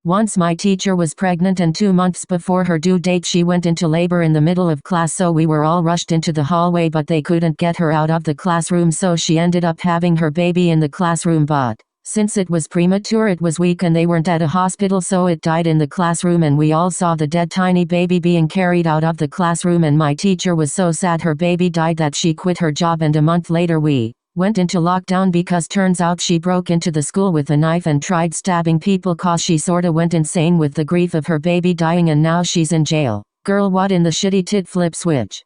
Once my teacher was pregnant and 2 months before her due date she went into labor in the middle of class, so we were all rushed into the hallway, but they couldn't get her out of the classroom, so she ended up having her baby in the classroom, but since it was premature it was weak and they weren't at a hospital, so it died in the classroom, and we all saw the dead tiny baby being carried out of the classroom, and my teacher was so sad her baby died that she quit her job, and a month later we went into lockdown because turns out she broke into the school with a knife and tried stabbing people cause she sorta went insane with the grief of her baby dying, and now she's in jail. Girl, what in the shitty tit flip switch?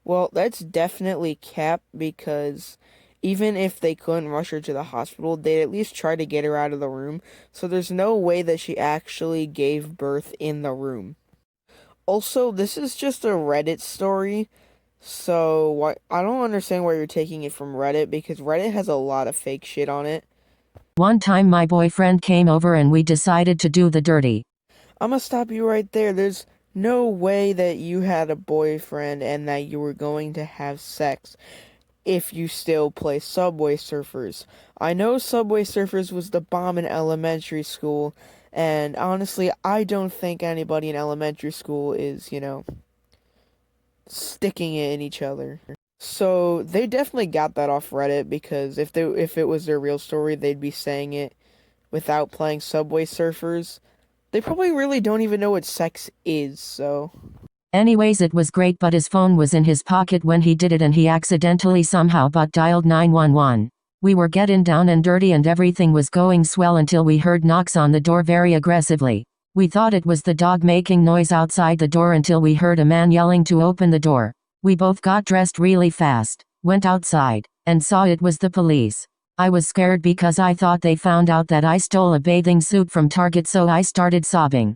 Well, that's definitely cap, because even if they couldn't rush her to the hospital, they'd at least try to get her out of the room, so there's no way that she actually gave birth in the room. Also, this is just a Reddit story, so I don't understand why you're taking it from Reddit, because Reddit has a lot of fake shit on it. One time my boyfriend came over and we decided to do the dirty. I'm gonna stop you right there. There's no way that you had a boyfriend and that you were going to have sex if you still play Subway Surfers. I know Subway Surfers was the bomb in elementary school, and honestly, I don't think anybody in elementary school is, sticking it in each other. So they definitely got that off Reddit, because if it was their real story, they'd be saying it without playing Subway Surfers. They probably really don't even know what sex is, so. Anyways, it was great, but his phone was in his pocket when he did it and he accidentally somehow but dialed 911. We were getting down and dirty and everything was going swell until we heard knocks on the door very aggressively. We thought it was the dog making noise outside the door until we heard a man yelling to open the door. We both got dressed really fast, went outside, and saw it was the police. I was scared because I thought they found out that I stole a bathing suit from Target, so I started sobbing.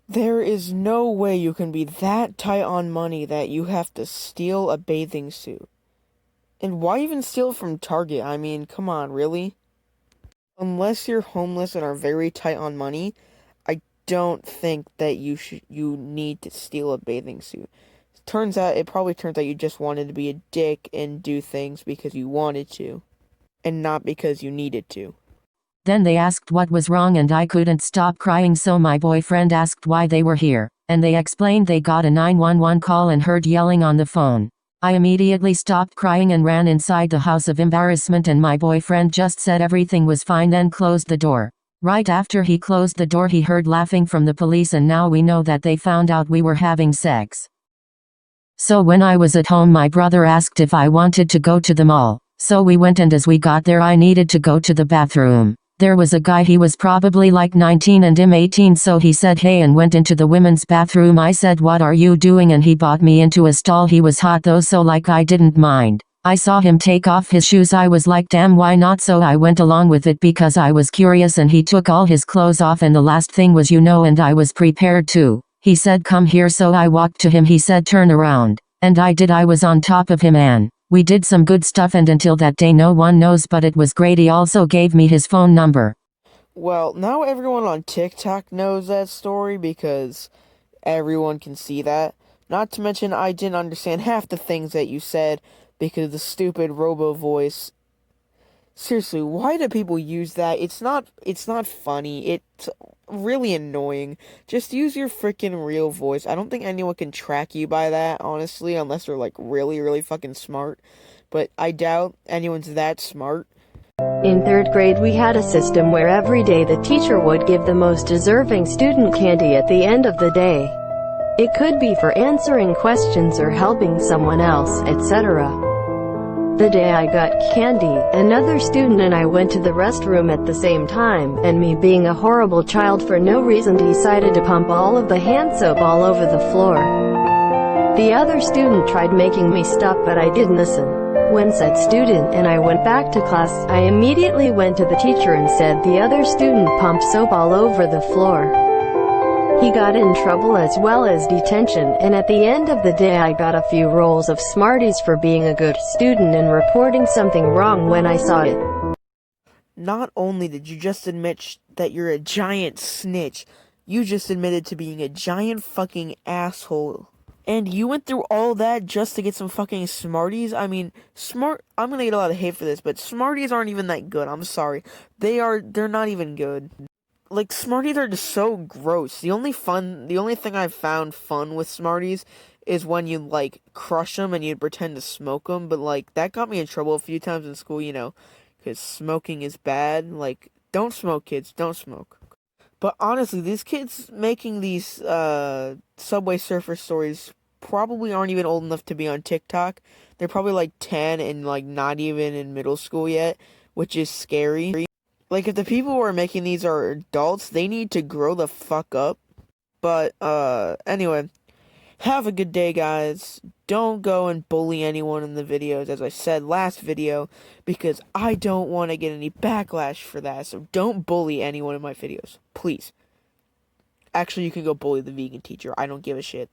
There is no way you can be that tight on money that you have to steal a bathing suit. And why even steal from Target? I mean, come on, really? Unless you're homeless and are very tight on money, I don't think that you need to steal a bathing suit. It probably turns out you just wanted to be a dick and do things because you wanted to, and not because you needed to. Then they asked what was wrong and I couldn't stop crying, so my boyfriend asked why they were here, and they explained they got a 911 call and heard yelling on the phone. I immediately stopped crying and ran inside the house of embarrassment, and my boyfriend just said everything was fine, then closed the door. Right after he closed the door he heard laughing from the police, and now we know that they found out we were having sex. So when I was at home my brother asked if I wanted to go to the mall, so we went, and as we got there I needed to go to the bathroom. There was a guy, he was probably like 19 and I'm 18, so he said hey and went into the women's bathroom. I said what are you doing, and he brought me into a stall. He was hot though, so like I didn't mind. I saw him take off his shoes, I was like damn why not, so I went along with it because I was curious, and he took all his clothes off and the last thing was and I was prepared to. He said come here, so I walked to him. He said turn around, and I did. I was on top of him and we did some good stuff, and until that day no one knows, but it was great. He also gave me his phone number. Well, now everyone on TikTok knows that story because everyone can see that. Not to mention I didn't understand half the things that you said because of the stupid robo voice. Seriously, why do people use that? It's not funny. It's really annoying. Just use your freaking real voice. I don't think anyone can track you by that, honestly, unless they're like really, really fucking smart. But I doubt anyone's that smart. In third grade we had a system where every day the teacher would give the most deserving student candy at the end of the day. It could be for answering questions or helping someone else, etc. The day I got candy, another student and I went to the restroom at the same time, and me being a horrible child for no reason decided to pump all of the hand soap all over the floor. The other student tried making me stop, but I didn't listen. When said student and I went back to class, I immediately went to the teacher and said the other student pumped soap all over the floor. He got in trouble as well as detention, and at the end of the day I got a few rolls of Smarties for being a good student and reporting something wrong when I saw it. Not only did you just admit that you're a giant snitch, you just admitted to being a giant fucking asshole. And you went through all that just to get some fucking Smarties? I mean, I'm gonna get a lot of hate for this, but Smarties aren't even that good, I'm sorry. They're not even good. like, Smarties are just so gross. The only thing I've found fun with Smarties is when you, like, crush them and you pretend to smoke them, but, like, that got me in trouble a few times in school, because smoking is bad. Like, don't smoke, kids, don't smoke. But honestly, these kids making these, Subway Surfer stories probably aren't even old enough to be on TikTok. They're probably, like, 10 and, like, not even in middle school yet, which is scary. Like, if the people who are making these are adults, they need to grow the fuck up. But, anyway, have a good day, guys. Don't go and bully anyone in the videos, as I said last video, because I don't want to get any backlash for that. So don't bully anyone in my videos, please. Actually, you can go bully the vegan teacher. I don't give a shit.